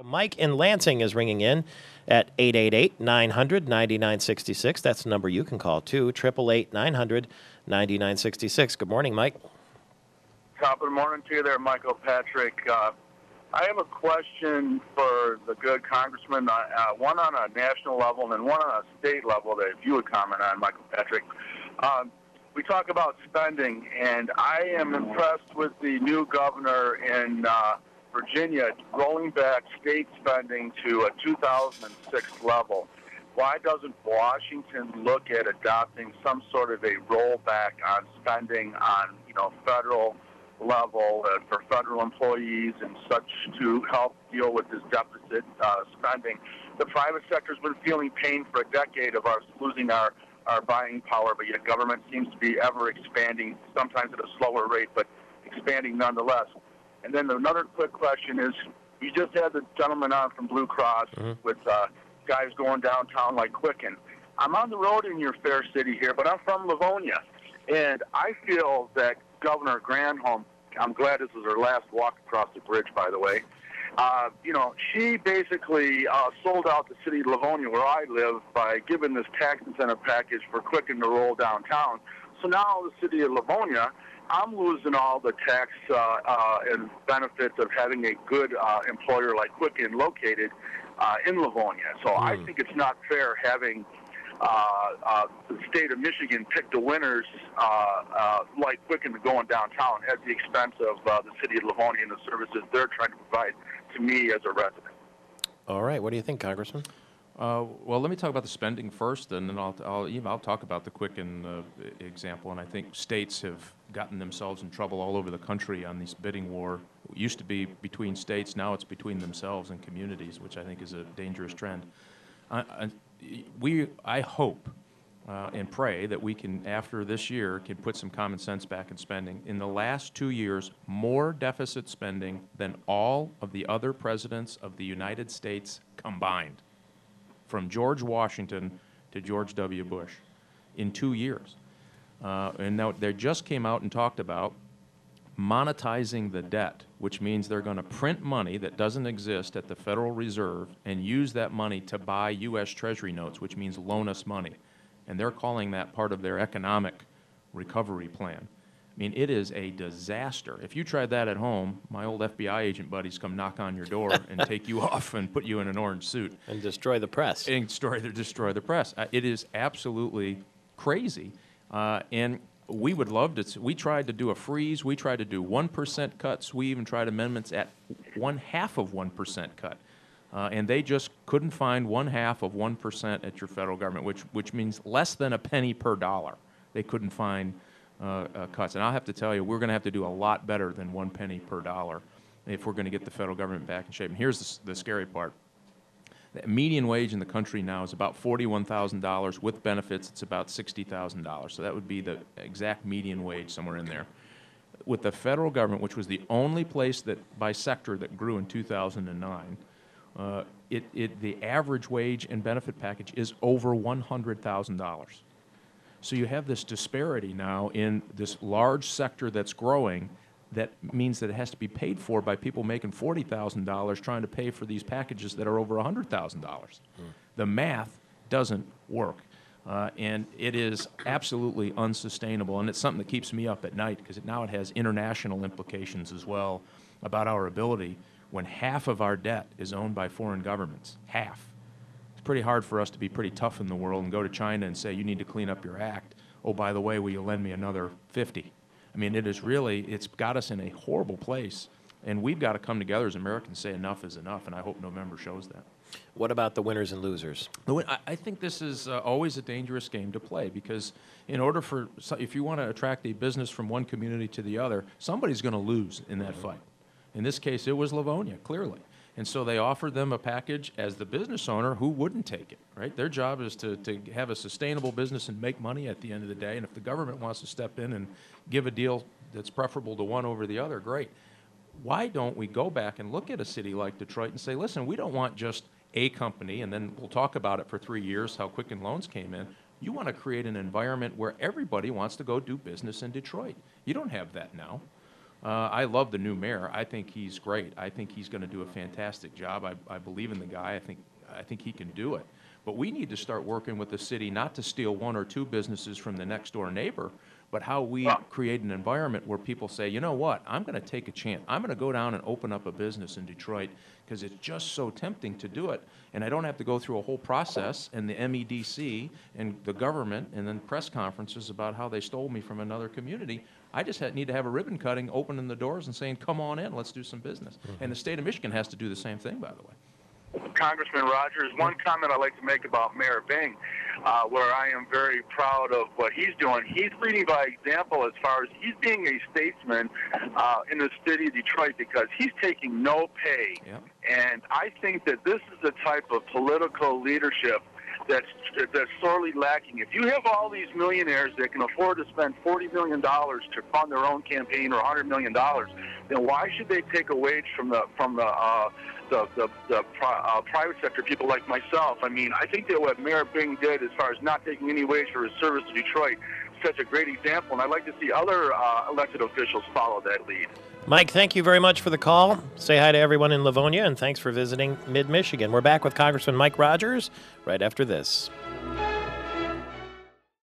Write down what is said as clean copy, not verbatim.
Mike in Lansing is ringing in at 888-900-9966. That's the number you can call, too, 888-900-9966. Good morning, Mike. Top of the morning to you there, Michael Patrick. I have a question for the good congressman, one on a national level and one on a state level that if you would comment on, Michael Patrick. We talk about spending, and I am impressed with the new governor in Virginia rolling back state spending to a 2006 level. Why doesn't Washington look at adopting some sort of a rollback on spending on, federal level for federal employees and such to help deal with this deficit spending? The private sector's been feeling pain for a decade of us losing our buying power, but yet government seems to be ever expanding, sometimes at a slower rate, but expanding nonetheless. And then another quick question is, you just had the gentleman on from Blue Cross with guys going downtown like Quicken. I'm on the road in your fair city here, but I'm from Livonia, and I feel that Governor Granholm, I'm glad this was her last walk across the bridge, by the way, she basically sold out the city of Livonia, where I live, by giving this tax incentive package for Quicken to roll downtown. So now the city of Livonia, I'm losing all the tax and benefits of having a good employer like Quicken located in Livonia. So I think it's not fair having the state of Michigan pick the winners like Quicken going downtown at the expense of the city of Livonia and the services they're trying to provide to me as a resident. All right. What do you think, Congressman? Well, let me talk about the spending first, and then I'll talk about the Quicken example. And I think states have gotten themselves in trouble all over the country on this bidding war. It used to be between states, now it's between themselves and communities, which I think is a dangerous trend. I hope and pray that we can, after this year, can put some common sense back in spending. In the last 2 years, more deficit spending than all of the other presidents of the United States combined, from George Washington to George W. Bush, in 2 years. And now they just came out and talked about monetizing the debt, which means they're going to print money that doesn't exist at the Federal Reserve and use that money to buy U.S. Treasury notes, which means loan us money. And they're calling that part of their economic recovery plan. I mean, it is a disaster. If you tried that at home, my old FBI agent buddies come knock on your door and take you off and put you in an orange suit. And destroy the press. And destroy the press. It is absolutely crazy. And we would love to. We tried to do a freeze. We tried to do 1% cuts. We even tried amendments at 0.5% cut. And they just couldn't find 0.5% at your federal government, which means less than a penny per dollar. They couldn't find cuts. And I'll have to tell you, we're going to have to do a lot better than 1 penny per dollar if we're going to get the federal government back in shape. And here's the scary part. The median wage in the country now is about $41,000. With benefits, it's about $60,000. So that would be the exact median wage, somewhere in there. With the federal government, which was the only place that by sector that grew in 2009, the average wage and benefit package is over $100,000. So you have this disparity now in this large sector that's growing. That means that it has to be paid for by people making $40,000 trying to pay for these packages that are over $100,000. The math doesn't work, and it is absolutely unsustainable, and it's something that keeps me up at night because now it has international implications as well about our ability when half of our debt is owned by foreign governments. Half. It's pretty hard for us to be pretty tough in the world and go to China and say, you need to clean up your act. Oh, by the way, will you lend me another 50? I mean, it's got us in a horrible place, and we've got to come together as Americans and say enough is enough, and I hope November shows that. What about the winners and losers? I think this is always a dangerous game to play because if you want to attract a business from one community to the other, somebody's going to lose in that fight. In this case, it was Livonia, clearly. And so they offered them a package as the business owner who wouldn't take it, right? Their job is to have a sustainable business and make money at the end of the day. And if the government wants to step in and give a deal that's preferable to one over the other, great. Why don't we go back and look at a city like Detroit and say, listen, we don't want just a company, and then we'll talk about it for 3 years, how Quicken Loans came in. You want to create an environment where everybody wants to go do business in Detroit. You don't have that now. I love the new mayor. I think he's great. I think he's going to do a fantastic job. I believe in the guy. I think he can do it. But we need to start working with the city not to steal one or two businesses from the next door neighbor, but how we create an environment where people say, you know what, I'm going to take a chance. I'm going to go down and open up a business in Detroit because it's just so tempting to do it. And I don't have to go through a whole process and the MEDC and the government and then press conferences about how they stole me from another community. I just need to have a ribbon cutting, opening the doors and saying, come on in, let's do some business. And the state of Michigan has to do the same thing, by the way. Congressman Rogers, one comment I'd like to make about Mayor Bing, where I am very proud of what he's doing. He's leading by example as far as he's being a statesman in the city of Detroit because he's taking no pay. Yep. And I think that this is the type of political leadership that's sorely lacking. If you have all these millionaires that can afford to spend $40 million to fund their own campaign or $100 million, then why should they take a wage from the private sector people like myself? I mean, I think that what Mayor Bing did as far as not taking any wage for his service to Detroit sets a great example, and I'd like to see other elected officials follow that lead. Mike, thank you very much for the call. Say hi to everyone in Livonia, and thanks for visiting Mid-Michigan. We're back with Congressman Mike Rogers right after this.